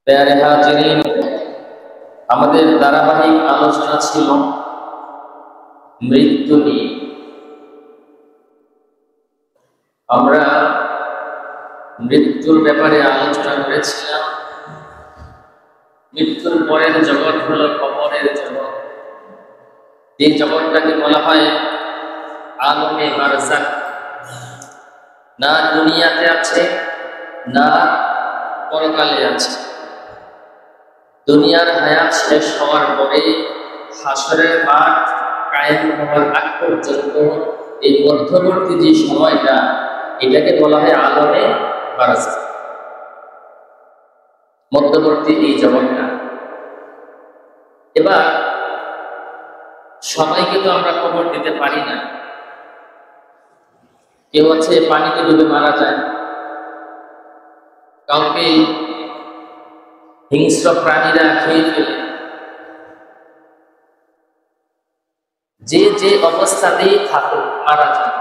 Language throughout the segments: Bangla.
প্যারে হাজিরিন, আমাদের ধারাবাহিক আলোচনা ছিল মৃত্যু নিয়ে। আমরা মৃত্যুর ব্যাপারে আলোচনা করেছিলাম। মৃত্যুর পরের জগৎ হলো কবরের জগৎ। এই জগৎটাকে বলা হয় আলমে বারজাখ। না দুনিয়াতে আছে, না পরকালে আছে। দুনিয়ার হায়াত শেষ হওয়ার পরে হাসরের মাঠ কায়েম হওয়ার আগ পর্যন্ত এই মধ্যবর্তী যে সময়টা, এটাকে বলা হয় আলমে বারজাখ। মধ্যবর্তী এই জগৎটা। এবার সবাইকে তো আমরা কবর দিতে পারি না। কেউ আছে পানিতে ডুবে মারা যায়, কাউকে হিংস্র প্রাণীরা খেয়ে ফেলে। যে যে অবস্থাতেই থাকুক মারা যায়।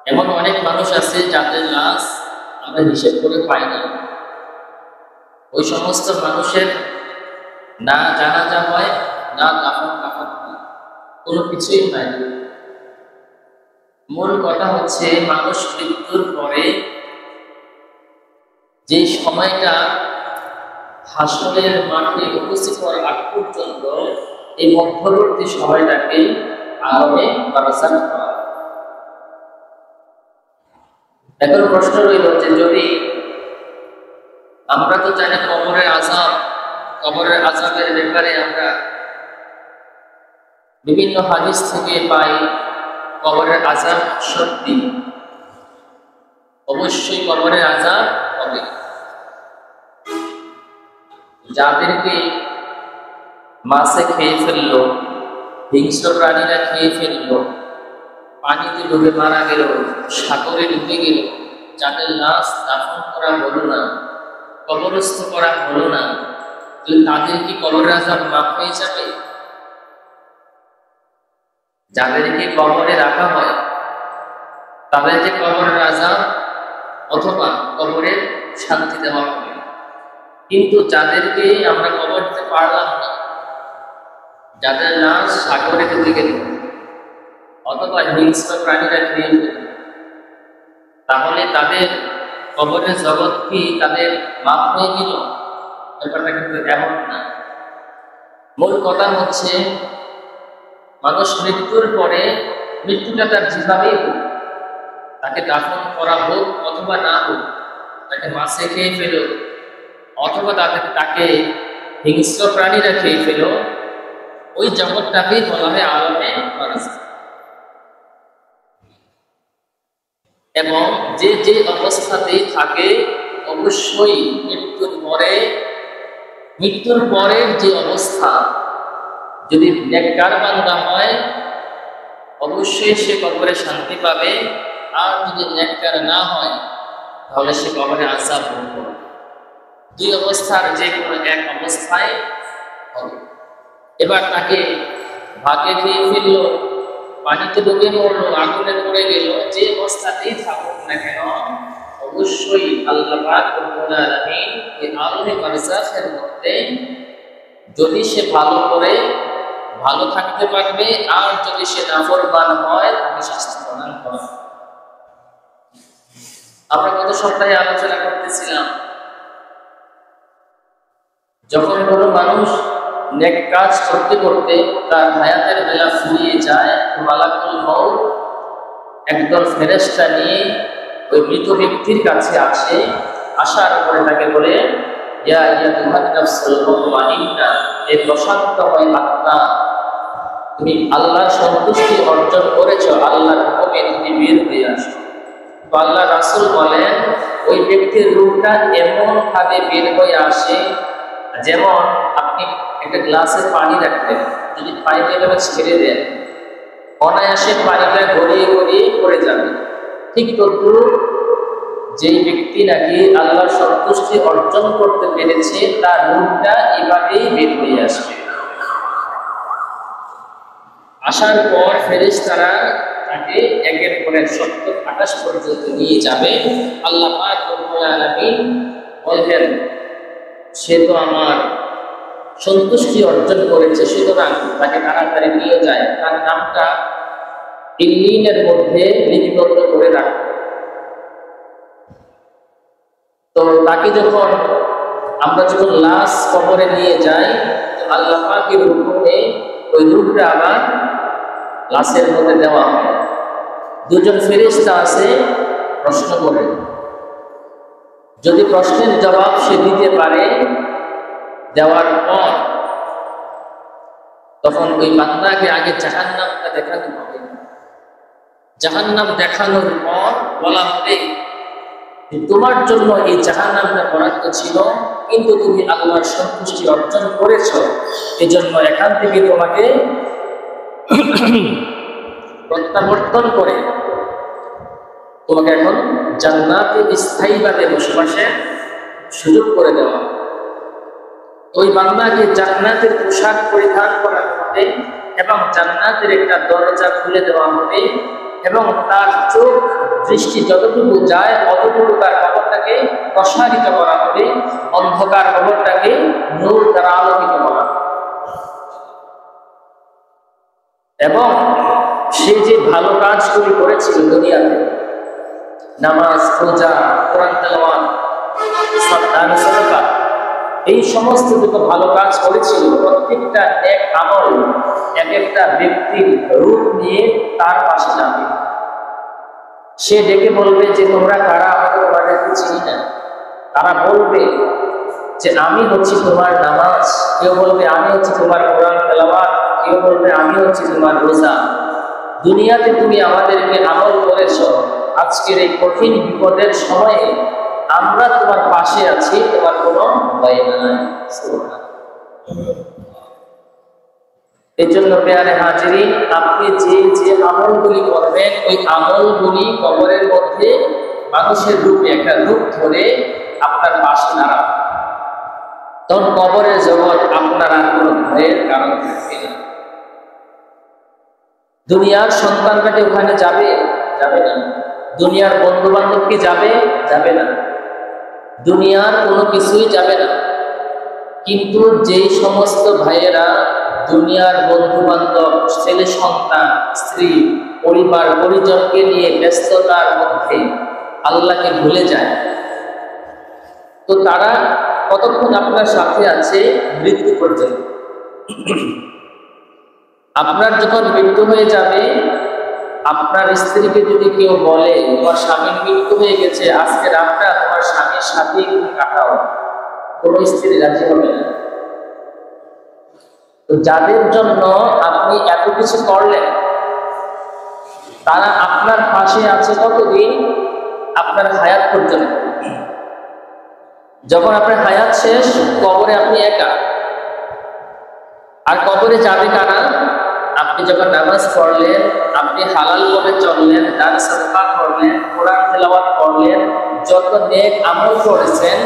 এমন অনেক মানুষ আছে যাদের লাশ আমরা হিসেব করে পাই না। ওই সমস্ত মানুষের না জানাজা হয়, না দাফন কাফন হয়, কোনো কিছুই হয় না। মূল কথা হচ্ছে মানুষ মৃত্যুর পরে যে সময়টা হাসরের মাঠে উপস্থিত হওয়ার আগ পর্যন্ত, এই মধ্যবর্তী সময়টাকে আলমে বারজাখ বলা হয়। এখন প্রশ্ন রইল যে যদি আমরা তো জানি কবরের আযাবের ব্যাপারে আমরা বিভিন্ন হাদিস থেকে পাই কবরের আযাব সত্যি, অবশ্যই কবরের আযাব হবে। যাদেরকে মাছে খেয়ে ফেললো, হিংস্র প্রাণীরা খেয়ে ফেললো, পানিতে ডুবে মারা গেল, সাগরে ডুবে গেল, যাদের লাশ দাফন করা হলো না, কবরস্থ করা হলো না, তাদের কি কবরের আযাব মাফ হয়ে যাবে? যাদেরকে কবরে রাখা হয় তাদেরকে কবরের আযাব অথবা কবরের শান্তি দেওয়া হবে। কিন্তু যাদেরকে আমরা কবর দিতে পারলাম না, যাদের লাশ সাগরে ডুবে গেল অথবা হিংস্র প্রাণীরা খেয়ে ফেলল, তাহলে তাদের কবরের জগৎ কি তাদের মাফ হয়ে গেল? ব্যাপারটা কিন্তু এমন না। মূল কথা হচ্ছে মানুষ মৃত্যুর পরে, মৃত্যুটা তার যেভাবেই হোক, তাকে দাফন করা হোক অথবা না হোক, তাকে মাছে খেয়ে ফেলো অথবা তাকে হিংস্র প্রাণীরা খেয়ে ফেলো, ওই জগৎটাকেই বলা হয় আলমে বারজাখ। এবং যে যে অবস্থাতেই থাকে, অবশ্যই মৃত্যুর পরের যে অবস্থা, যদি নেককার বান্দা হয় অবশ্যই সে কবরে শান্তি পাবে, আর যদি নেককার না হয় তাহলে সে কবরে আযাব ভোগ করবে। দুই অবস্থার যে কোনো এক অবস্থায় হবে। এবার তাকে ভাগে খেয়ে ফেললো, পানিতে ডুবে মরলো, আগুনে পড়ে গেল, যে অবস্থাতেই থাকুক না কেন, অবশ্যই আল্লাহ পাক রব্বুল আলামিন এই আলমে বারজাখের মধ্যে যদি সে ভালো থাকতে পারবে, আর যদি সে নাফরমান হয় তাকে শাস্তি প্রদান করা। আমরা গত সপ্তাহে আলোচনা করতেছিলাম, যখন কোনো মানুষ নেক কাজ করতে করতে তার হায়াতের বেলা ফুরিয়ে যায়, মালাকুল মউত একদল ফেরেশতা নিয়ে ওই মৃত ব্যক্তির কাছে আসে। আসার পরে তাকে বলে, ইয়া আইয়াতুহান নাফসুল মুতমাইন্নাহ, এই প্রশান্তময় আত্মা, তুমি আল্লাহর সন্তুষ্টি অর্জন করেছো, আল্লাহর হুকুমে তুমি বের হয়ে আসো। তো আল্লাহ রাসূল বলেন, ওই ব্যক্তির রূহটা এমন ভাবে বের হয়ে আসে যেমন আপনি একটা গ্লাসে পানি রাখবেন, যদি পানিটা এভাবে ছেড়ে দেন অনায়াসে পানিটা গড়িয়ে গড়িয়ে পড়ে যাবে। ঠিক তদ্রুপ যেই ব্যক্তি নাকি আল্লাহর সন্তুষ্টি অর্জন করতে পেরেছে, তার রূহটা এভাবেই বের হয়ে আসবে। আসার পর ফেরেশতারা তাকে একের পর এক 70-28 পর্যন্ত নিয়ে যাবে। আল্লাহ পাক রব্বুল আলামিন বলবেন, সে তো আমার সন্তুষ্টি অর্জন করেছে, সুতরাং তাকে তাড়াতাড়ি নিয়ে যায়, তার নামটা ইল্লিনের মধ্যে লিপিবদ্ধ করে রাখবে। তো তাকে আমরা যখন লাশ কবরে নিয়ে যাই, তো আল্লাহ পাকের হুকুমে ওই রূহটা আবার লাশের মধ্যে দেওয়া হয়। দুজন ফেরেশতা আছে, প্রশ্ন করে, যদি প্রশ্নের জবাব সে দিতে পারে, দেওয়ার পর তখন ওই বান্দাকে আগে জাহান্নামটা দেখানো হবে। জাহান্নাম দেখানোর পর বলা হবে তোমার জন্য এই জাহান্নামটা বরাদ্দ ছিল, কিন্তু তুমি আল্লাহর সন্তুষ্টি অর্জন করেছ, এজন্য এখান থেকে তোমাকে প্রত্যাবর্তন করে তোমাকে এখন জান্নাতে স্থায়ীভাবে বসবাসের সুযোগ করে দেওয়া। ওই বান্দাকে জান্নাতের পোশাক পরিধান করানো হবে এবং জান্নাতের একটা দরজা খুলে দেওয়া হবে এবং তার চোখ দৃষ্টি যতটুকু যায় অতটুকু তার কবরটাকে প্রসারিত করা হবে, অন্ধকার কবরটাকে নূর দ্বারা আলোকিত করা হবে। এবং সে যে ভালো কাজগুলি করেছিল দুনিয়াতে, নামাজ, রোজা, কোরআন তেলাওয়াত, দান সাদাকা, এই সমস্ত যত ভালো কাজ করেছিল, প্রত্যেকটা নেক আমল এক একটা ব্যক্তির রূপ নিয়ে তার পাশে যাবে। সে ডেকে বলবে যে তোমরা কারা, আমাকে তোমাদেরকে চিনি না। তারা বলবে যে আমি হচ্ছি তোমার নামাজ, কেউ বলবে আমি হচ্ছি তোমার কোরআন তেলাওয়াত, কেউ বলবে আমি হচ্ছি তোমার রোজা। দুনিয়াতে তুমি আমাদেরকে আমল করেছ, আজকের এই কঠিন বিপদের সময়ে আমরা তোমার পাশে আছি, তোমার কোনো ভয় নাই। এই জন্য পেয়ারে হাজিরিন, আপনি যে যে আমলগুলি করবেন, ওই আমলগুলি কবরের মধ্যে মানুষের রূপে একটা রূপ ধরে আপনার পাশে দাঁড়াবে। তখন কবরের জগৎ আপনার আর কোনো ভয়ের কারণ থাকবে না। দুনিয়ার সন্তানরা কি ওখানে যাবে? যাবে না। দুনিয়ার বন্ধু বান্ধব কি যাবে? যাবে না। দুনিয়ার কোনো কিছুই যাবে না। কিন্তু যেই সমস্ত ভাইয়েরা দুনিয়ার বন্ধু বান্ধব, ছেলে সন্তান, স্ত্রী, পরিবার পরিজনকে নিয়ে ব্যস্ততার মধ্যে আল্লাহকে ভুলে যায়, তো তারা কতক্ষণ আপনার সাথে আছে? মৃত্যু পর্যন্ত। আপনার যখন মৃত্যু হয়ে যাবে, আপনার স্ত্রীকে যদি কেউ বলে তোমার স্বামীর মৃত্যু হয়ে গেছে, আজকে রাতটা তোমার স্বামীর সাথে কাটাও, কোনো স্ত্রী রাজি হবে না। তো যাদের জন্য আপনি এত কিছু করলেন, তারা আপনার পাশে আছে কতদিন? আপনার হায়াত পর্যন্ত। যখন আপনার হায়াত শেষ, কবরে আপনি একা। আর কবরে যাবে কারা? আপনি যখন নামাজ পড়লেন, আপনি হালাল ভাবে চললেন, দান সাদকা করলেন, কোরআন তেলাওয়াত করলেন, যত নেক আমল করেছেন,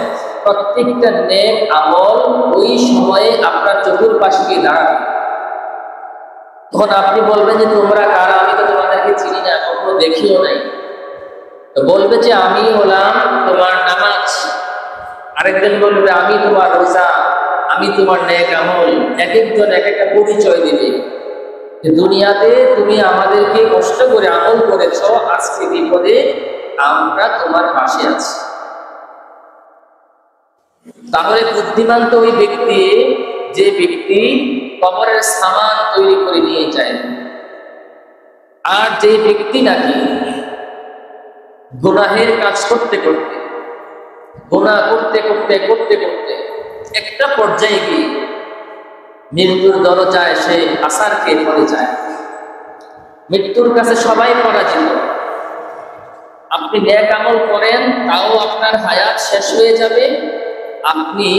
প্রত্যেকটা নেক আমল ওই সময়ে আপনার চতুর্পাশে গিয়ে দাঁড়াবে। তখন আপনি বলবেন যে তোমরা কারা, আমি তো তোমাদেরকে চিনি না, কখনো দেখিও নাই। তো বলবে যে আমি হলাম তোমার নামাজ। আরেকজন বলবে আমি তোমার রোজা, আমি তোমার নেক আমল। এক একজন এক একটা পরিচয় দিবে। দুনিয়াতে তুমি আমাদেরকে কষ্ট করে আমল করেছ, আজকে বিপদে আমরা তোমার পাশে আছি। তাহলে বুদ্ধিমান তো ওই ব্যক্তি, যে ব্যক্তি কবরের সামান তৈরি করে নিয়ে যায়। আর যে ব্যক্তি নাকি গুনাহের কাজ করতে করতে, গুনাহ করতে করতে করতে করতে একটা পর্যায়ে গিয়ে মৃত্যুর দরজায় সে আছাড় খেয়ে পড়ে যায়। মৃত্যুর কাছে সবাই পরাজিত। আপনি নেক আমল করেন, তাও আপনার হায়াত শেষ হয়ে যাবে। আপনি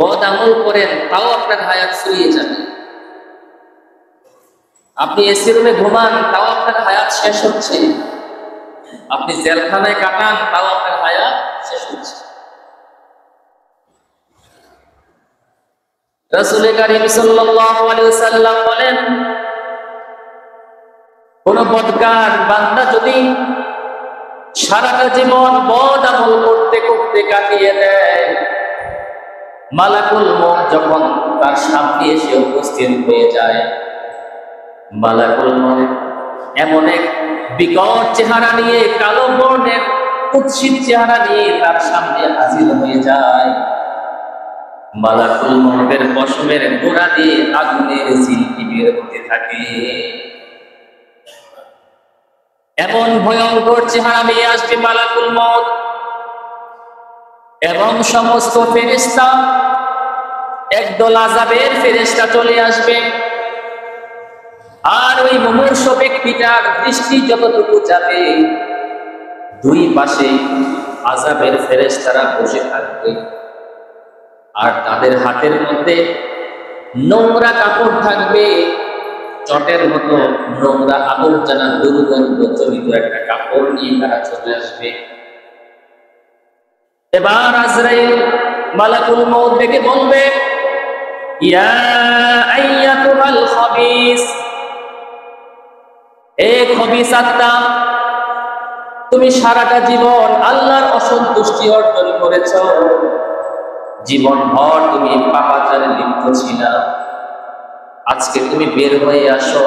বদ আমল করেন, তাও আপনার হায়াত ফুরিয়ে যাবে। আপনি এসি রুমে ঘুমান, তাও আপনার হায়াত শেষ হচ্ছে। আপনি জেলখানায় কাটান, তাও আপনার হায়াত শেষ হচ্ছে। রাসূল কারীম সাল্লাল্লাহু আলাইহি ওয়াসাল্লাম বলেন, কোন বদকার বান্দা যদি সারাটা জীবন বদ আমল করতে করতে কাটিয়ে দেয়, মালাকুল মউত যখন তার সামনে এসে উপস্থিত হয়ে যায়, মালাকুল মউত এমন এক বিকট চেহারা নিয়ে, কালো বর্ণের কুৎসিত চেহারা নিয়ে তার সামনে হাজির হয়ে যায়। মালাকুল মউতের পশমের গোড়া দিয়ে আগুনের ঝিলকি বের হতে থাকে। এমন ভয়ঙ্কর চেহারা নিয়ে আসবে মালাকুল মউত, এবং সমস্ত ফেরেশতা, একদল আযাবের ফেরেশতা চলে আসবে। আর ওই মুমূর্ষ ব্যক্তিটার দৃষ্টি যতটুকু যাবে, দুই পাশে আযাবের ফেরেশতারা বসে থাকবে, আর তাদের হাতের মধ্যে নোংরা কাপড় থাকবে, চটের মতো নোংরা আবর্জনা দুর্গন্ধ জড়িত একটা কাপড় নিয়ে তারা চলে আসবে। এবার আজরাইল মালাকুল মউত ডেকে বলবে, ইয়া আইয়াতুহাল খাবিস, এ খবিস আত্মা, তুমি সারাটা জীবন আল্লাহর অসন্তুষ্টি অর্জন করেছ, জীবনভর তুমি পাপাচারে লিপ্ত ছিলা, আজকে তুমি বের হয়ে আসো।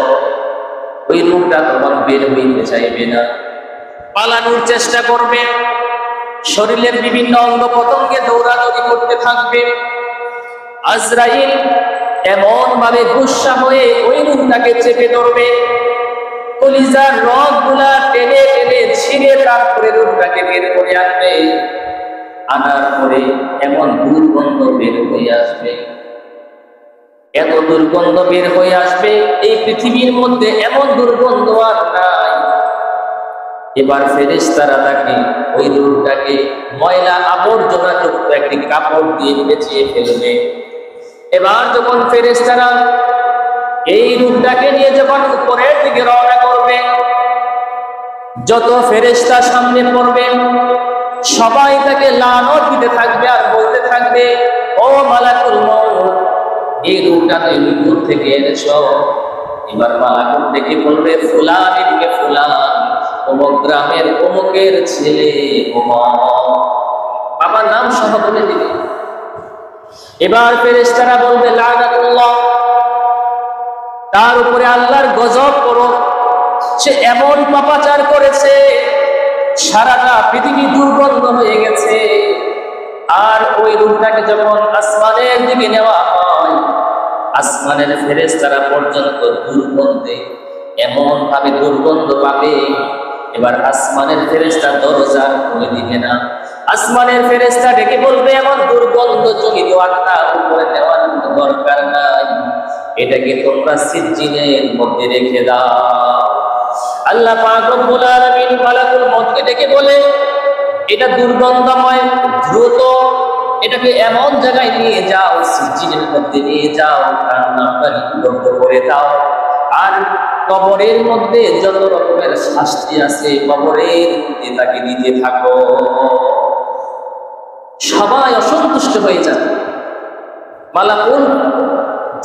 ওই রূপটা তখন বের হইতে চাইবে না, পালানোর চেষ্টা করবে, শরীরের বিভিন্ন অঙ্গ প্রত্যঙ্গে দৌড়াদৌড়ি করতে থাকবে। আজরাইল এমন ভাবে গুসা হয়ে ওই রূপটাকে চেপে ধরবে, কলিজার রগগুলা টেনে টেনে ছিঁড়ে তারপরে রূপটাকে বের করে আনবে। আনার পরে এমন দুর্গন্ধ বের হয়ে আসবে, এত দুর্গন্ধ বের হয়ে আসবে, এই পৃথিবীর মধ্যে এমন দুর্গন্ধ আর নাই। এবার ফেরেশতারা তাকে, ওই রূপটাকে ময়লা আবর্জনা যুক্ত একটি কাপড় দিয়ে পেঁচিয়ে ফেলবে। এবার যখন ফেরেশতারা এই রূপটাকে নিয়ে যখন উপরের দিকে রওনা করবে, যত ফেরেশতা সামনে পড়বে সবাই তাকে লানত দিতে থাকবে আর বলতে থাকবে, ও মালাকুল মউত, এই রূপটা তুমি দূর থেকে এনেছো। এবার মালাকুল ডেকে বলবে, ফুলান ইবনে ফুলান, অমুক গ্রামের অমুকের ছেলে অমুক, বাবার নাম সহ বলে দিবে। এবার ফেরেশতারা বলবে, লানাতুল্লাহ, তার উপরে আল্লাহর গজব করো, সে এমন পাপাচার করেছে, সারাটা পৃথিবী দুর্গন্ধ হয়ে গেছে। আর ওই রূপটাকে যখন আসমানের দিকে নেওয়া হয়, আসমানের ফেরেশতারা পর্যন্ত দুর্গন্ধে এমন ভাবে দুর্গন্ধ পাবে, এবার আসমানের ফেরেশতা দরজা খুলে দিবে না। আসমানের ফেরেশতা ডেকে বলবে, এমন দুর্গন্ধ জনিত আত্মা উপরে নেওয়ার দরকার নাই, এটাকে তোমরা সিজ্জিনের মধ্যে রেখে দাও। আল্লাহ পাক রব্বুল আলামিন মালাকুল মউতকে ডেকে বলে, এটা দুর্গন্ধময়, দ্রুত এটাকে এমন জায়গায় নিয়ে যাও, সিজ্জিনের মধ্যে নিয়ে যাও, তার নামটা লিপিবদ্ধ করে দাও। আর কবরের মধ্যে যত রকমের শাস্তি আছে, কবরের মধ্যে তাকে দিতে থাকো। সবাই অসন্তুষ্ট হয়ে যাবে। মালাকুল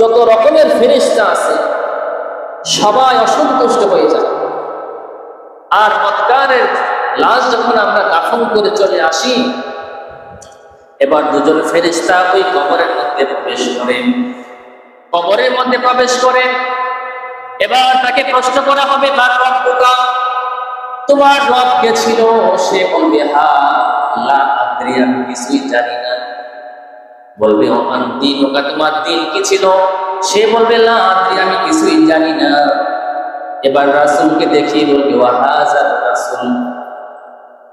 যত রকমের ফেরেশতা আছে সবাই অসন্তুষ্ট হয়ে যাবে। আর বৎকারের লাশ যখন আমরা দাফন করে চলে আসি, এবার দুজন ফেরেশতা ওই কবরের মধ্যে প্রবেশ করেন। কবরের মধ্যে প্রবেশ করে এবার তাকে প্রশ্ন করা হবে, মান রব্বুকা, তোমার রব কে ছিল? সে বলবে, হা লা আদরি, আমি কিছুই জানি না। বলবে, ওমান দীনুকা, তোমার দিন কি ছিল? সে বলবে, লা আদরি, আমি কিছুই জানি না। এবার রাসূলকে দেখিয়ে বলবে, ওয়াহাজার রাসূল,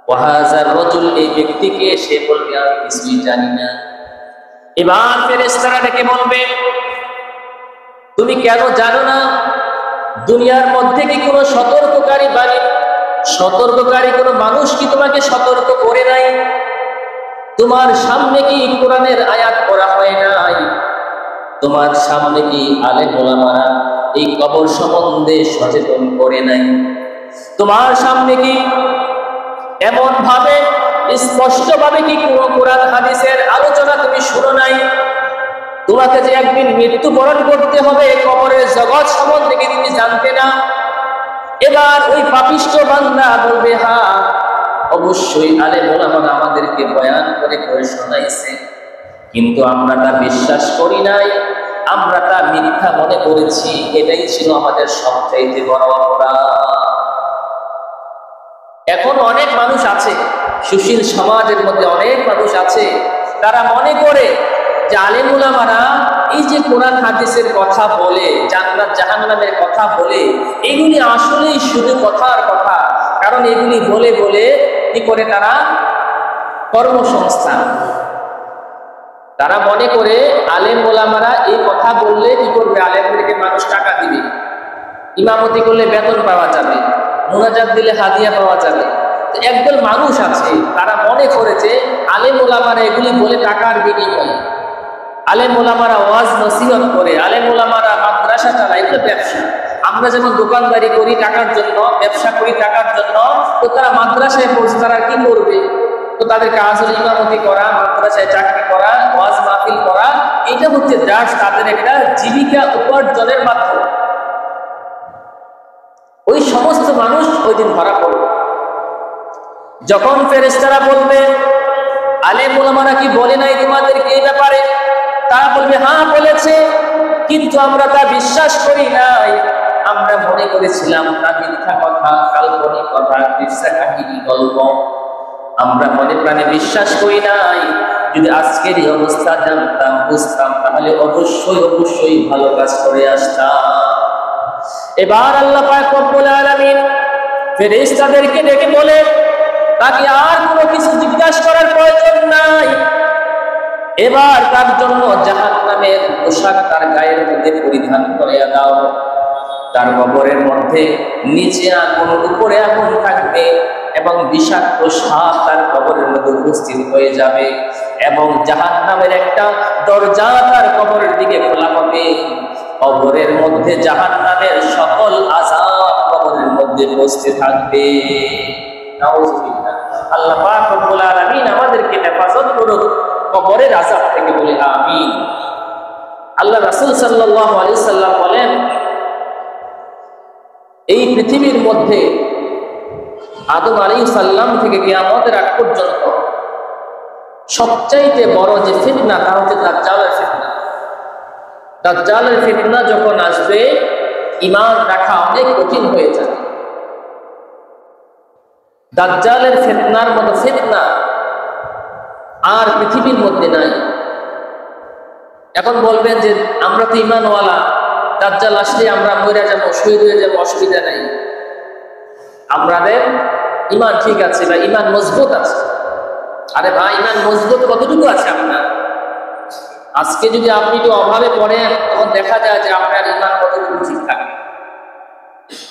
ওয়াহাজার রাজুল, এই ব্যক্তিকে? সে বলবে, আমি কিছুই জানি না। এবার ফেরেশতারা ডেকে বলবে, তুমি কেন জানো না? দুনিয়ার মধ্যে কি কোনো সতর্ককারী বাণী, সতর্ককারী কোনো মানুষ কি তোমাকে সতর্ক করে নাই? তোমার সামনে কি কোরআনের আয়াত পড়া হয় নাই? তোমার সামনে কি আলেম ওলামারা এই কবর সম্বন্ধে সচেতন করে নাই? তোমার সামনে কি এমন ভাবে স্পষ্ট ভাবে কি কোন কোরআন হাদিসের আলোচনা তুমি শুনো নাই? তোমাকে যে একদিন মৃত্যুবরণ করতে হবে, কবরের জগৎ সম্বন্ধে কি তুমি জানতে না? এবার ওই পাপিষ্ঠ বান্দা বলবে, হ্যাঁ অবশ্যই আলেম ওলামারা আমাদেরকে বয়ান করে করে শোনাইছে, কিন্তু আমরা তা বিশ্বাস করি নাই, আমরা তা মিথ্যা মনে করেছি। এটাই ছিল আমাদের সবচাইতে বড় অপরাধ। এখন অনেক মানুষ আছে, সুশীল সমাজের মধ্যে অনেক মানুষ আছে, তারা মনে করে যে আলেম উলামারা এই যে কোরআন হাদিসের কথা বলে, জান্নাত জাহান্নামের কথা বলে, এগুলি আসলেই শুধু কথার কথা। কারণ এগুলি বলে বলে কি করে তারা কর্মসংস্থান। তারা মনে করে আলেম ওলামারা এই কথা বললে কি করবে, আলেমদেরকে মানুষ টাকা দিবে, ইমামতি করলে বেতন পাওয়া যাবে, মুনাজাত দিলে হাদিয়া পাওয়া যাবে। তো একদল মানুষ আছে তারা মনে করেছে আলেম ওলামারা এগুলি বলে টাকার বিনিময়ে, আলেম ওলামারা ওয়াজ নসিহত করে, আলেম ওলামারা মাদ্রাসা চালায়, এগুলো ব্যবসা। আমরা যেমন দোকানদারি করি টাকার জন্য, ব্যবসা করি টাকার জন্য, তো তারা মাদ্রাসায় পৌঁছে তারা কি করবে? তো তাদের কাজ হলো ইমামতি করা, মাদ্রাসায় চাকরি করা, ওয়াজ মাহফিল করা। এটা হচ্ছে জাস্ট তাদের একটা জীবিকা উপার্জনের মাধ্যম। ওই সমস্ত মানুষ ওই দিন ধরা পড়বে। যখন ফেরেশতারা বলবে আলেম ওলামারা কি বলে নাই তোমাদেরকে এই ব্যাপারে, তারা বলবে হ্যাঁ বলেছে, কিন্তু আমরা তা বিশ্বাস করি নাই। আমরা মনে করেছিলাম তা মিথ্যা কথা, কাল্পনিক কথা, কিসসা কাহিনী, গল্প। আমরা মনে প্রাণে বিশ্বাস করি নাই। যদি আজকের এই অবস্থা জানতাম, বুঝতাম, তাহলে অবশ্যই অবশ্যই ভালো কাজ করে আসতাম। এবার আল্লাহ পাক রব্বুল আলামিন ফেরেশতাদেরকে ডেকে বলে, তাকে আর কোনো কিছু জিজ্ঞাসা করার প্রয়োজন নাই। এবার তার জন্য জাহান্নামের পোশাক তার গায়ের মধ্যে পরিধান করিয়ে দাও। তার কবরের মধ্যে নিচে আগুন, উপরে আগুন থাকবে এবং বিষাক্ত সাপ তার কবরের মধ্যে উপস্থিত হয়ে যাবে এবং জাহান্নামের একটা দরজা তার কবরের দিকে খোলা হবে। কবরের মধ্যে জাহান্নামের সকল আযাব কবরের মধ্যে বসতে থাকবে। নাউযুবিল্লাহ। আল্লাহ পাক রব্বুল আলামিন আমাদেরকে হেফাজত করুন কবরের আযাব থেকে, বলে আমিন। আল্লাহ রাসূল সাল্লাল্লাহু আলাইহি সাল্লাম বলেন, এই পৃথিবীর মধ্যে আদম আলাইহিস সালাম থেকে কিয়ামতের আগ পর্যন্ত সবচাইতে বড় যে ফিতনা, তা হচ্ছে দাজ্জালের ফিতনা। দাজ্জালের ফিতনা যখন আসবে, ঈমান রাখা অনেক কঠিন হয়ে যাবে। দাজ্জালের ফিতনার মতো ফিতনা আর পৃথিবীর মধ্যে নাই। এখন বলবেন যে আমরা তো ঈমানওয়ালা, দাজ্জাল আসলে আমরা মরে যাবো, শহীদ হয়ে যাবো, অসুবিধা নাই। আমাদের ঈমান ঠিক আছে বা ঈমান মজবুত আছে। আরে ভাই, ঈমান মজবুত কতটুকু আছে আপনার? আজকে যদি আপনি একটু অভাবে পড়েন, তখন দেখা যায় যে আপনার ঈমান কতটুকু ঠিক থাকে।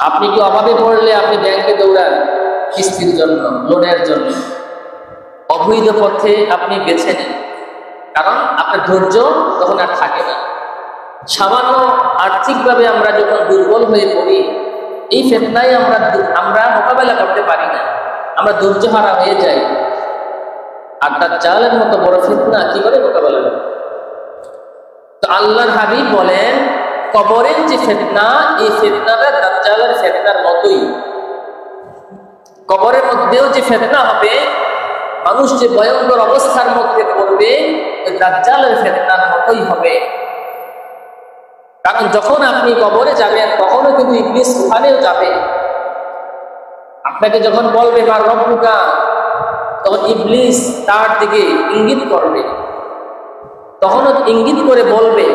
আপনি কি অভাবে পড়লে আপনি ব্যাংকে দৌড়ান কিস্তির জন্য, লোনের জন্য, অবৈধ পথে আপনি বেছে নেন, কারণ আপনার ধৈর্য তখন আর থাকে না। সামান্য আর্থিকভাবে আমরা যখন দুর্বল হয়ে পড়ি, এই ফিতনায় আমরা মোকাবেলা করতে পারি না, আমরা ধৈর্যহারা হয়ে যাই। আর দাজ্জালের মতো বড় ফিতনা কিভাবে মোকাবেলা করব? তো আল্লাহর হাবিব বলেন, কবরের যে ফিতনা, এই ফিতনাটা দাজ্জালের ফিতনার মতোই। কবরের মধ্যেও যে ফিতনা হবে, মানুষ যে ভয়ঙ্কর অবস্থার মধ্যে পড়বে, ওই দাজ্জালের ফিতনার মতোই হবে। কারণ যখন আপনি কবরে যাবেন, তখনও কিন্তু ইবলিস ওখানেও যাবে। আপনাকে যখন বলবে মা রব্বুকা, তখন ইবলিস তার দিকে ইঙ্গিত করবে, তখনও ইঙ্গিত করে বলবে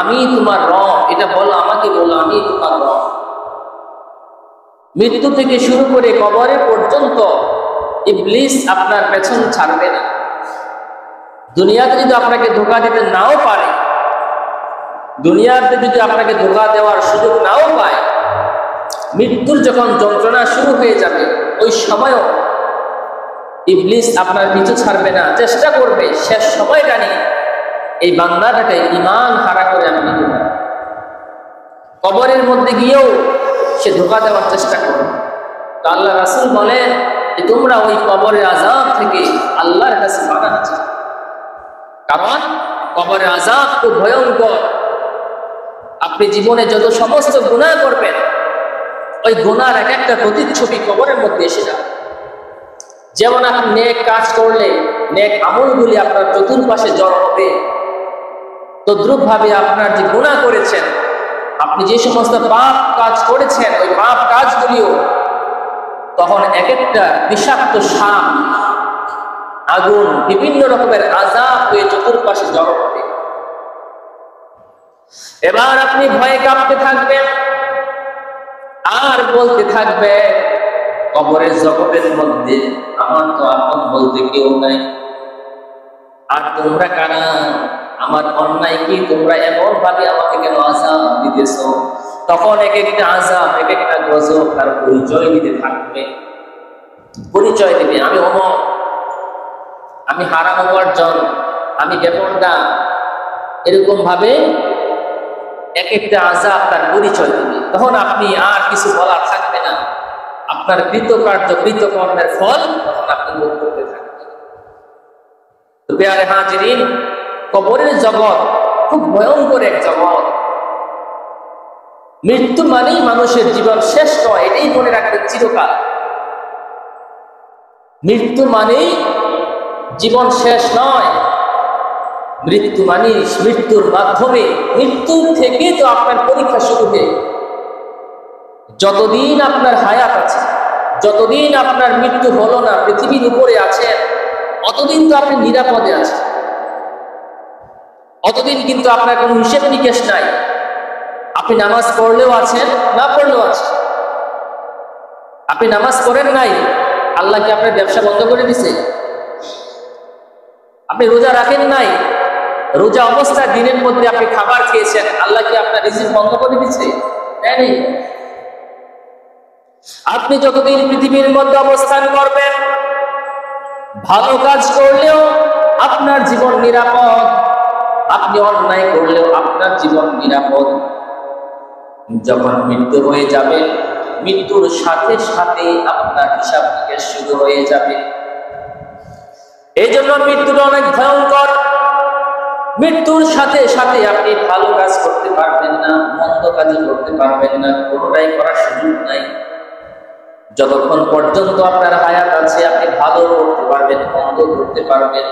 আমি তোমার রব, এটা বলো, আমাকে বলো, আমি তোমার রব। মৃত্যু থেকে শুরু করে কবরে পর্যন্ত ইবলিস আপনার পেছন ছাড়বে না। দুনিয়াতে যদি আপনাকে ধোঁকা দিতে নাও পারে, দুনিয়াতে যদি আপনাকে ধোঁকা দেওয়ার সুযোগ নাও পায়, মৃত্যুর যখন যন্ত্রণা শুরু হয়ে যাবে, ওই সময়ও ইবলিস আপনার পিছু ছাড়বে না, চেষ্টা করবে শেষ সময়টা নিয়ে এই বান্দাটাকে ঈমান হারা করে আমি নিতে পারি। কবরের মধ্যে গিয়েও সে ধোঁকা দেওয়ার চেষ্টা করবে। তো আল্লাহ রাসূল বলেন যে তোমরা ওই কবরের আযাব থেকে আল্লাহর কাছে পানাহ চাও, কারণ কবরের আযাব খুব ভয়ঙ্কর। আপনি জীবনে যত সমস্ত গুনাহ করবেন, ওই গুনার এক একটা প্রতিচ্ছবি কবরের মধ্যে এসে যাবে। যেমন আপনি নেক কাজ করলে নেক আমলগুলি আপনার চতুর্পাশে জড় হবে, তদ্রুপ ভাবে আপনার যে গুনাহ করেছেন, আপনি যে সমস্ত পাপ কাজ করেছেন, ওই পাপ কাজগুলিও তখন এক একটা বিষাক্ত সাপ, আগুন, বিভিন্ন রকমের আযাব হয়ে চতুর্পাশে জড়ো হবে। এবার আপনি ভয়ে কাঁপতে থাকবেন আর বলতে থাকবে, কবরের জগতের মধ্যে আমার তো আপন বলতে কেউ নাই, আর তোমরা কারা? আমার অন্যায় কি তোমরা এমন ভাবে আমাকে কেন আযাব দিতেছ? তখন এক একটা আযাব, এক একটা গজব তার পরিচয় দিতে থাকবে, পরিচয় দিবে, আমি অমর, আমি হারাম উপার্জন, আমি বেপরদা, এরকম ভাবে এক একটা আযাব তার পরিচয় দিবে। তখন আপনি আর কিছু বলার থাকবে না, আপনার কৃতকার্য কৃতকর্মের ফল তখন আপনি ভোগ করতে থাকবেন। তো প্রিয় হাজিরিন, কবরের জগৎ খুব ভয়ঙ্কর এক জগৎ। মৃত্যু মানেই মানুষের জীবন শেষ নয়, এটাই মনে রাখবেন চিরকাল। মৃত্যু মানেই জীবন শেষ নয়, মৃত্যু মানে মৃত্যুর মাধ্যমে, মৃত্যুর থেকে তো আপনার পরীক্ষা শুরু হবে। যতদিন আপনার হায়াত আছে, যতদিন আপনার মৃত্যু হলো না, পৃথিবীর উপরে আছেন, অতদিন তো আপনি নিরাপদে আছেন, অতদিন কিন্তু আপনার কোনো হিসেব নিকেশ নাই। আপনি নামাজ পড়লেও আছেন, না পড়লেও আছেন। আপনি নামাজ পড়েন নাই, আল্লাহ কি আপনার ব্যবসা বন্ধ করে দিছে? আপনি রোজা রাখেন নাই, রোজা অবস্থায় দিনের মধ্যে আপনি খাবার খেয়েছেন, আল্লাহ কি আপনার রিজিক বন্ধ করে দিচ্ছে? নেই। আপনি যতদিন পৃথিবীর মধ্যে অবস্থান করবেন, ভালো কাজ করলেও আপনার জীবন নিরাপদ, আপনি অন্যায় করলেও আপনার জীবন নিরাপদ। যখন মৃত্যু হয়ে যাবে, মৃত্যুর সাথে সাথে আপনার হিসাব নিকেশ শুরু হয়ে যাবে। এই জন্য মৃত্যুটা অনেক ভয়ঙ্কর। মৃত্যুর সাথে সাথে আপনি ভালো কাজ করতে পারবেন না, মন্দ কাজ করতে পারবেন না, কোনোটাই করার সুযোগ নাই। যতক্ষণ পর্যন্ত আপনার হায়াত আছে, আপনি ভালো করতে পারবেন, মন্দ করতে পারবেন।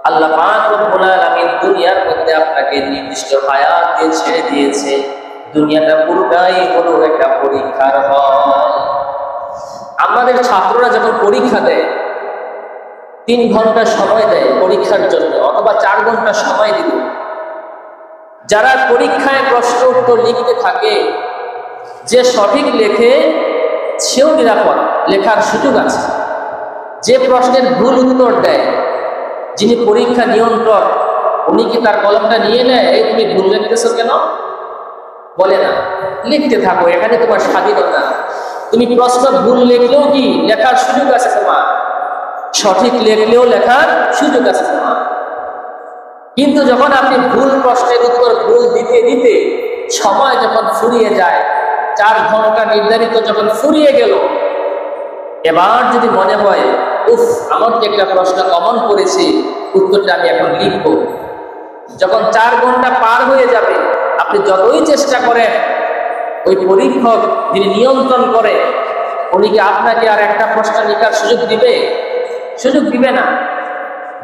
আল্লাহ পাক রব্বুল আলামিন দুনিয়ার মধ্যে আপনাকে নির্দিষ্ট হায়াত দিয়ে ছেড়ে দিয়েছে। দুনিয়াটা পুরোটাই হলো একটা পরীক্ষার হল। আমাদের ছাত্ররা যখন পরীক্ষা দেয়, 3 ঘন্টা সময় দেয় পরীক্ষার জন্য, অথবা 4 ঘন্টা সময় দিল। যারা পরীক্ষায় প্রশ্ন উত্তর লিখতে থাকে, যে সঠিক লেখে সেও নিরাপদ, লেখার সুযোগ আছে। যে প্রশ্নের ভুল উত্তর দেয়, যিনি পরীক্ষা নিয়ন্ত্রক, উনি কি তার কলমটা নিয়ে নেয়, এই তুমি ভুল লিখতেছো কেন? বলে না, লিখতে থাকো, এখানে তোমার স্বাধীনতা। তুমি প্রশ্ন ভুল লিখলেও কি লেখার সুযোগ আছে তোমার, সঠিক লিখলেও লেখার সুযোগ আছে তোমার। কিন্তু যখন আপনি ভুল প্রশ্নের উত্তর ভুল দিতে দিতে সময় যখন ফুরিয়ে যায়, 4 ঘন্টা নির্ধারিত যখন ফুরিয়ে গেল, এবার যদি মনে হয় উফ, আমার তো একটা প্রশ্ন কমন করেছে, উত্তরটা আমি এখন লিখবো, যখন 4 ঘন্টা পার হয়ে যাবে, আপনি যতই চেষ্টা করেন, ওই পরীক্ষক যিনি নিয়ন্ত্রণ করে, উনি কি আপনাকে আর একটা প্রশ্ন লেখার সুযোগ দিবে? সুযোগ দিবে না।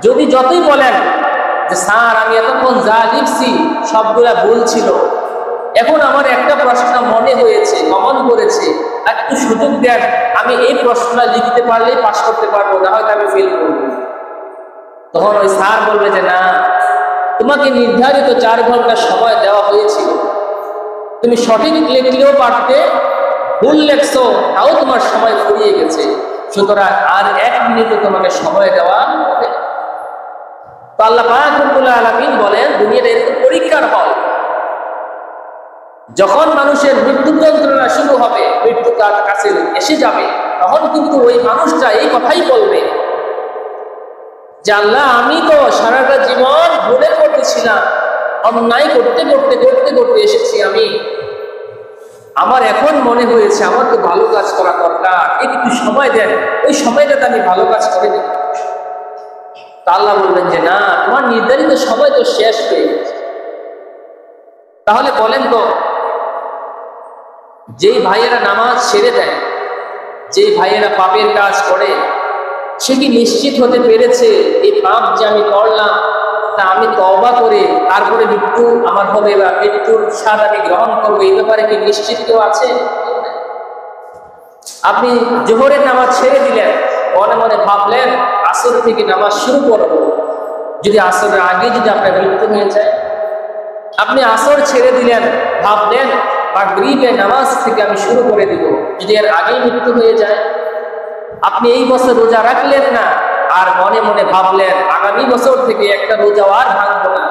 যদি যতই বলেন যে স্যার আমি এতক্ষণ যা লিখছি সবগুলা ভুল ছিল, এখন আমার একটা প্রশ্ন মনে হয়েছে, কমন করেছে, একটু সুযোগ দেন, আমি এই প্রশ্নটা লিখতে পারলেই পাস করতে পারবো, না হয়তো আমি ফেল করবো। তখন ওই স্যার বলবে যে না, তোমাকে নির্ধারিত 4 ঘন্টা সময় দেওয়া হয়েছিল, তুমি সঠিক লিখলেও পারতে, ভুল লেখছো তাও তোমার সময় ফুরিয়ে গেছে, সুতরাং আর 1 মিনিটও তোমাকে সময় দেওয়া হবে। তো আল্লাহ পাক রব্বুল আলামিন বলেন, দুনিয়াটা এরকম পরীক্ষার হল। যখন মানুষের মৃত্যু যন্ত্রণা শুরু হবে, মৃত্যু তার কাছে এসে যাবে, তখন কিন্তু ওই মানুষটা এই কথাই বলবে যে আল্লাহ, আমি তো সারাটা জীবন ভুলে করতেছিলাম, অন্যায় করতে করতে করতে করতে এসেছি আমি, আমার এখন মনে হয়েছে আমার তো ভালো কাজ করা দরকার, একটু সময় দেন, ওই সময়টাতে আমি ভালো কাজ করে দেব। তা আল্লাহ বলবেন যে না, তোমার নির্ধারিত সময় তো শেষ হয়ে গেছে। তাহলে বলেন তো, যেই ভাইয়েরা নামাজ ছেড়ে দেয়, যেই ভাইয়েরা পাপের কাজ করে, সে কি নিশ্চিত হতে পেরেছে এই পাপ যে আমি করলাম তা আমি তওবা করে তারপরে মৃত্যু আমার হবে বা মৃত্যুর স্বাদ আমি গ্রহণ করবো, এই ব্যাপারে কি নিশ্চিত কেউ আছে? আপনি জোহরের নামাজ ছেড়ে দিলেন, মনে মনে ভাবলেন আসর থেকে নামাজ শুরু করবো, যদি আসরের আগে যদি আপনার মৃত্যু হয়ে যায়। আপনি আসর ছেড়ে দিলেন, ভাবলেন মাগরিবের নামাজ থেকে আমি শুরু করে দিব, যদি এর আগেই মৃত্যু হয়ে যায়। আপনি এই বছর রোজা রাখলেন না, আর মনে মনে ভাবলেন আগামী বছর থেকে একটা রোজা আর ভাঙবো না,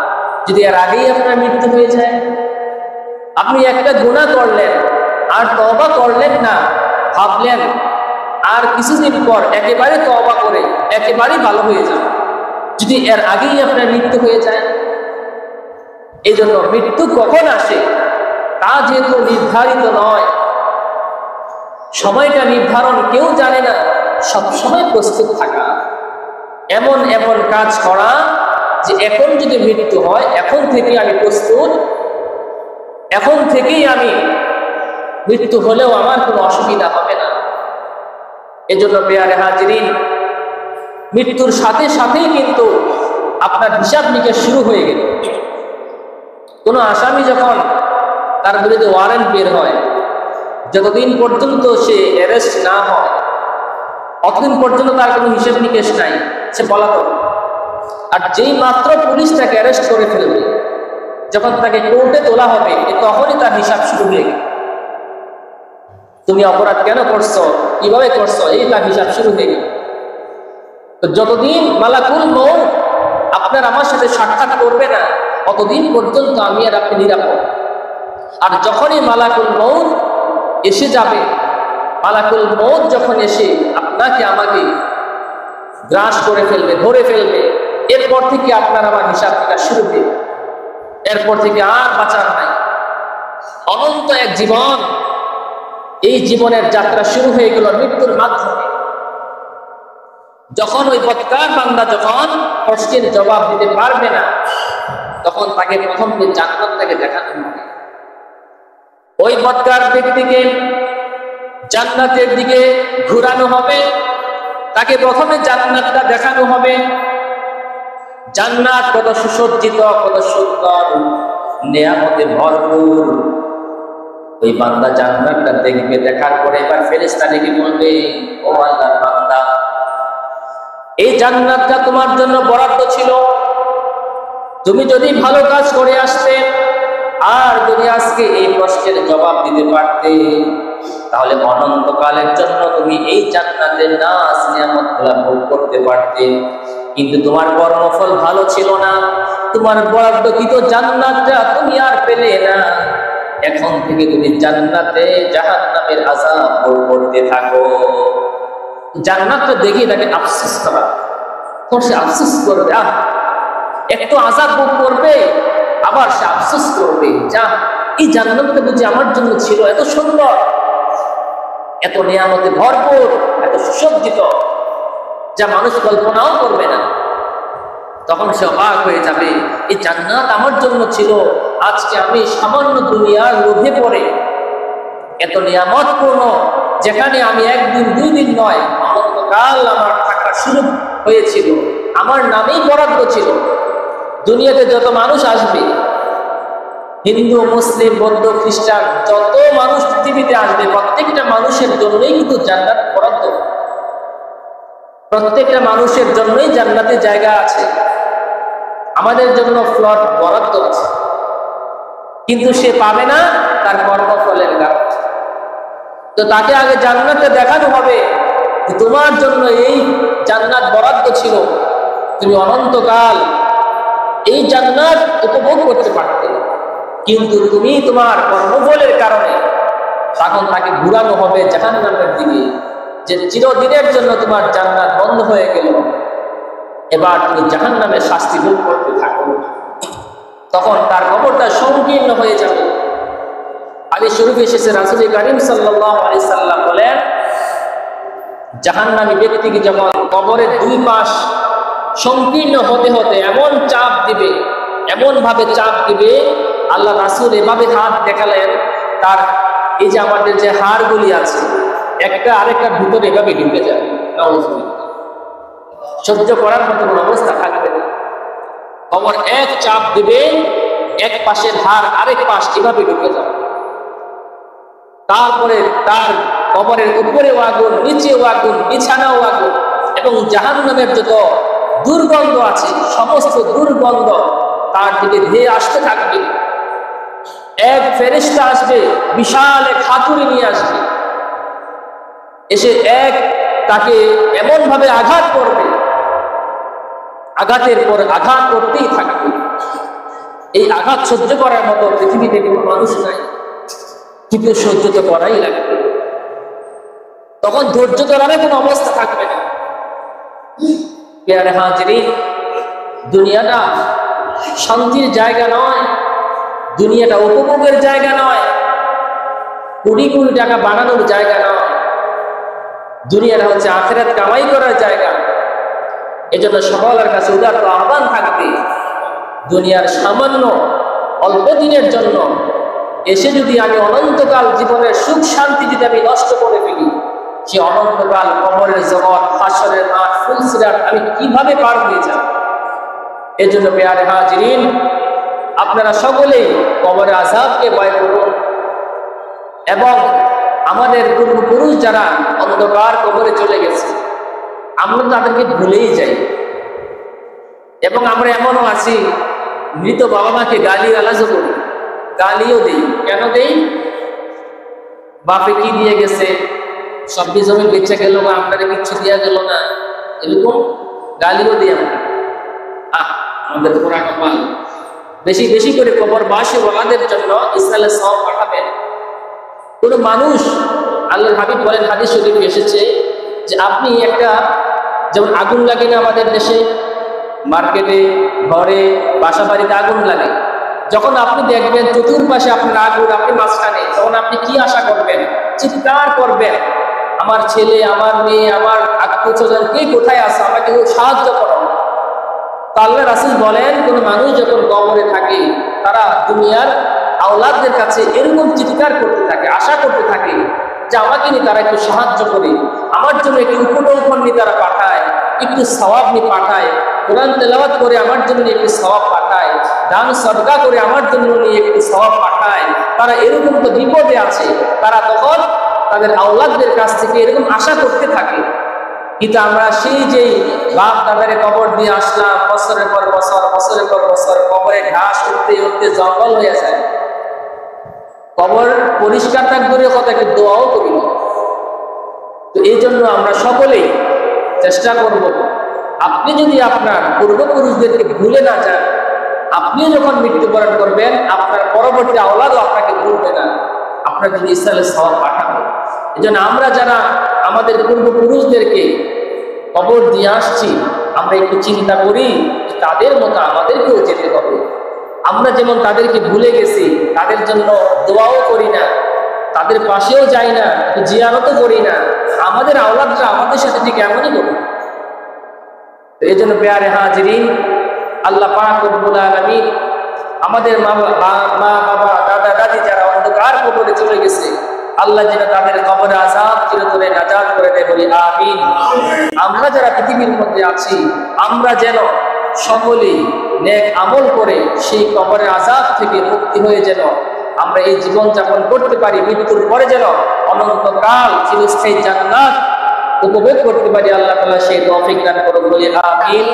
যদি এর আগেই আপনার মৃত্যু হয়ে যায়। আপনি একটা গুনাহ করলেন আর তওবা করলেন না, ভাবলেন আর কিছুদিন পর একেবারে তওবা করে একেবারেই ভালো হয়ে যাবে, যদি এর আগেই আপনার মৃত্যু হয়ে যায়। এই জন্য মৃত্যু কখন আসে তা যেহেতু নির্ধারিত নয়, সময়টা নির্ধারণ কেউ জানে না, সবসময় প্রস্তুত থাকা, এমন এমন কাজ করা যে এখন যদি মৃত্যু হয় এখন থেকে আমি প্রস্তুত, এখন থেকেই আমি মৃত্যু হলেও আমার কোনো অসুবিধা হবে না। এজন্য পেয়ারে হাজিরিন, মৃত্যুর সাথে সাথেই কিন্তু আপনার হিসাব নিকাশ শুরু হয়ে গেল। কোনো আসামি যখন তার বিরুদ্ধে ওয়ারেন্ট বের হয়, যতদিন পর্যন্ত সে অ্যারেস্ট না হয় অতদিন পর্যন্ত তার কোনো হিসেব নিকেশ নাই, সে পলাতক। আর যেই মাত্র পুলিশ তাকে অ্যারেস্ট করে ফেলবে, যখন তাকে কোর্টে তোলা হবে তখনই তার হিসাব শুরু হয়ে গেল। তুমি অপরাধ কেন করছো, কিভাবে করছো, এই তার হিসাব শুরু হয়ে গেল। তো যতদিন মালাকুল মউত আপনার আমার সাথে সাক্ষাৎ করবে না অতদিন পর্যন্ত আমি আর আপনি নিরাপদ। আর যখনই মালাকুল মউত এসে যাবে, মালাকুল মউত যখন এসে আপনাকে আমাকে গ্রাস করে ফেলবে, ধরে ফেলবে, এরপর থেকে আপনার আমার হিসাব নিকাশ শুরু হবে। এরপর থেকে আর বাঁচার নাই, অনন্ত এক জীবন। এই জীবনের যাত্রা শুরু হয়ে গেল মৃত্যুর মাধ্যমে। যখন ওই বদকার বান্দা যখন প্রশ্নের জবাব দিতে পারবে না, তখন তাকে প্রথম জান্নাতটাকে দেখানো হবে। ওই বদকার ব্যক্তিকে জান্নাতের দিকে ঘুরানো হবে, তাকে প্রথমে জান্নাতটা দেখানো হবে। জান্নাত কত সুসজ্জিত, কত সুন্দর, নেয়ামতে ভরপুর। ওই বান্দা জান্নাতটা দেখবে, দেখার পরে এবার ফেরেশতা ডেকে বলবে, ও আল্লাহর বান্দা, এই জান্নাতটা তোমার জন্য বরাদ্দ ছিল। তুমি যদি ভালো কাজ করে আসতে আর যদি আজকে এই প্রশ্নের জবাব দিতে পারতে, তাহলে অনন্তকালের জন্য তুমি এই জান্নাতের নাজ নিয়ামতগুলো ভোগ করতে পারতে। কিন্তু তোমার কর্মফল ভালো ছিল না, তোমার বরাদ্দকৃত জান্নাতটা তুমি আর পেলে না। এখন থেকে তুমি জান্নাতে জাহান্নামের আযাব ভোগ করতে থাকো। জান্নাতটা দেখে তাকে আফসোস করা, তখন সে আফসোস করবে, একটু আযাব ভোগ করবে, আবার সে আফসোস করবে, যা এই জান্নাতটা বুঝি আমার জন্য ছিল, এত সুন্দর, এত নিয়ামতে ভরপুর, এত সুসজ্জিত, যা মানুষ কল্পনাও করবে না। তখন সে অবাক হয়ে যাবে, এই জান্নাত আমার জন্য ছিল, আজকে আমি সামান্য দুনিয়ার লোভে পড়ে এত নিয়ামতপূর্ণ, যেখানে আমি একদিন দুই দিন নয় অনন্তকাল আমার থাকার সুযোগ হয়েছিল, আমার নামেই বরাদ্দ ছিল। দুনিয়াতে যত মানুষ আসবে, হিন্দু, মুসলিম, বৌদ্ধ, খ্রিস্টান, যত মানুষ পৃথিবীতে আসবে, প্রত্যেকটা মানুষের জন্যই কিন্তু জান্নাত বরাদ্দ। প্রত্যেকটা মানুষের জন্যই জান্নাতে জায়গা আছে, আমাদের জন্য প্লট বরাদ্দ আছে, কিন্তু সে পাবে না তার কর্মফলের কারণে। তো তাকে আগে জান্নাতে দেখানো হবে যে তোমার জন্য এই জান্নাত বরাদ্দ ছিল, তুমি অনন্তকাল এই জান্নাত উপভোগ করতে পারতে, কিন্তু তুমি তোমার কর্মফলের কারণে, তখন তাকে ঘুরানো হবে জাহান্নামের দিকে, যে চিরদিনের জন্য তোমার জান্নাত বন্ধ হয়ে গেল, এবার তুমি জাহান্নামের শাস্তি ভোগ করতে থাকো। তখন তার কবরটা সংকীর্ণ হয়ে যাবে। হাদিস শরীফে এসেছে, রাসূল কারীম সাল্লাল্লাহু আলাইহি সাল্লাম বলেন, জাহান্নামী ব্যক্তিকে যখন কবরের দুই পাশ সংকীর্ণ হতে হতে এমন চাপ দিবে, এমন ভাবে চাপ দিবে, আল্লাহ রাসূল এভাবে হাত দেখালেন, তার এই যে আমাদের যে হাড়গুলি আছে, একটা আরেকটা ভিতরে এভাবে ঢুকে যাবে। সহ্য করার মতো কোনো অবস্থা থাকবে না। কবর এক চাপ দিবে, এক পাশের হাড় আরেক পাশ কিভাবে ঢুকে যাবে। তারপরে তার কবরের উপরেও আগুন, নিচেও আগুন, বিছানাও আগুন, এবং জাহান্নামের যত দুর্গন্ধ আছে সমস্ত দুর্গন্ধ তার দিকে ধেয়ে আসতে থাকবে। এক ফেরেশতা আসবে, বিশাল এক হাতুড়ি নিয়ে আসবে, এসে তাকে এমন ভাবে আঘাত করবে, আঘাতের পর আঘাত করতেই থাকবে। এই আঘাত সহ্য করার মতো পৃথিবীতে কোনো মানুষ নাই, কিন্তু সহ্য তো করাই লাগবে। তখন ধৈর্য ধরার কোনো অবস্থা থাকবে না। প্রিয় হাজিরিন, দুনিয়াটা শান্তির জায়গা নয়, দুনিয়াটা উপভোগের জায়গা নয়, কোটি কোটি টাকা বানানোর জায়গা নয়, দুনিয়াটা হচ্ছে আখিরাত কামাই করার জায়গা। এজন্য সকলের কাছে উদাত্ত আহ্বান থাকবে, দুনিয়ার সামান্য অল্প দিনের জন্য এসে যদি আমি অনন্তকাল জীবনের সুখ শান্তি যদি আমি নষ্ট করে ফেলি, সে অনন্তকাল কবরের জগৎ, হাসরের মাঠ, ফুলসিরাত আমি কিভাবে পার হয়ে যাব। এজন্য প্রিয় হাজিরিন, আপনারা সকলেই কবরের আযাবকে ভয় করুন, এবং আমাদের পূর্বপুরুষ যারা অন্ধকার কবরে চলে গেছে আমরা তাদেরকে ভুলেই যাই, এবং আমরা এমনও আছি মৃত বাবা মাকে গালিগালাজও করি, গালিও দিই। কেন দেই? বাপে কি দিয়ে গেছে, সবজি জমি বেঁচে গেল বা আপনাদের কিচ্ছু দেওয়া গেল না, এরকম গালিও দিই আমরা। আমাদের পুরা কপাল। বেশি বেশি করে কবরবাসী ওয়ালাদের জন্য ইসরায়েলের সওয়াব পাঠাবেন। কোন মানুষ, আল্লাহর হাবিব বলেন, হাদিস শরীফে এসেছে যে আপনি একটা, যেমন আগুন লাগে না আমাদের দেশে, মার্কেটে, ঘরে, বাসা বাড়িতে আগুন লাগে, যখন আপনি দেখবেন চতুর্পাশে আপনার আগুন, আপনি মাঝখানে, তখন আপনি কি আশা করবেন? চিৎকার করবেন, আমার ছেলে, আমার মেয়ে, আমার আত্মীয় স্বজন কে কোথায় আছে, আমাকে সাহায্য করো। আল্লাহ রাসূল বলেন, কোন মানুষ যখন কবরে থাকে তারা দুনিয়ার আওলাদদের কাছে এরকম চিৎকার করতে থাকে, আশা করতে থাকে যে আমাকে নিয়ে তারা একটু সাহায্য করে, আমার জন্য একটু উপটোপন নিয়ে তারা পাঠায়, একটু সওয়াব নিয়ে পাঠায়, কোরআন তেলাওয়াত করে আমার জন্য একটু সওয়াব পাঠায়, দান সদকা করে আমার জন্য নিয়ে একটু সওয়াব পাঠায়। তারা এরকম তো বিপদে আছে, তারা তখন তাদের আওলাদদের কাছ থেকে এরকম আশা করতে থাকে। কিন্তু আমরা সেই যে বাপ দাদারে কবর দিয়ে আসলাম, বছরের পর বছর, বছরের পর বছর, কবরে ঘাস উঠতে উঠতে জঙ্গল হয়ে যায়, কবর পরিষ্কার থাকবে কথা একটু দোয়াও করি না। তো এই জন্য আমরা সকলেই চেষ্টা করব, আপনি যদি আপনার পূর্বপুরুষদেরকে ভুলে না যান, আপনি যখন মৃত্যুবরণ করবেন আপনার পরবর্তী আওলাদও আপনাকে ভুলবে না, আপনার যদি ইসরায়েলের সওয়াব পাঠাবে। এই জন্য আমরা যারা আমাদের পূর্বপুরুষদেরকে কবর দিয়ে আসছি, আমরা একটু চিন্তা করি তাদের মতো আমাদেরকেও যেতে হবে। আমরা যেমন তাদেরকে ভুলে গেছি, তাদের জন্য দোয়াও করি না, তাদের পাশেও যাই না, জিয়ারতও করি না, আমাদের আওলাদরা আমাদের সাথে ঠিক এমনই করবে। এই জন্য প্রিয় হাজিরিন, আল্লাহ পাক রব্বুল আলামিন আমাদের মা বাবা, দাদা দাদি যারা অন্ধকার কবরে চলে গেছে, আল্লাহ যেন তাদের কবরে আযাব চিরতরে নাজাত করে দেয়, বলি আমিন। আমরা যারা পৃথিবীর মধ্যে আছি, আমরা যেন সকলেই নেক আমল করে সেই কবরের আযাব থেকে মুক্তি হয়ে যেন আমরা এই জীবন যাপন করতে পারি, মৃত্যুর পরে যেন অনন্তকাল চিরস্থায়ী জান্নাত উপভোগ করতে পারি। আল্লাহ তাআলা সেই তৌফিক দান করুন, বলি আমিন।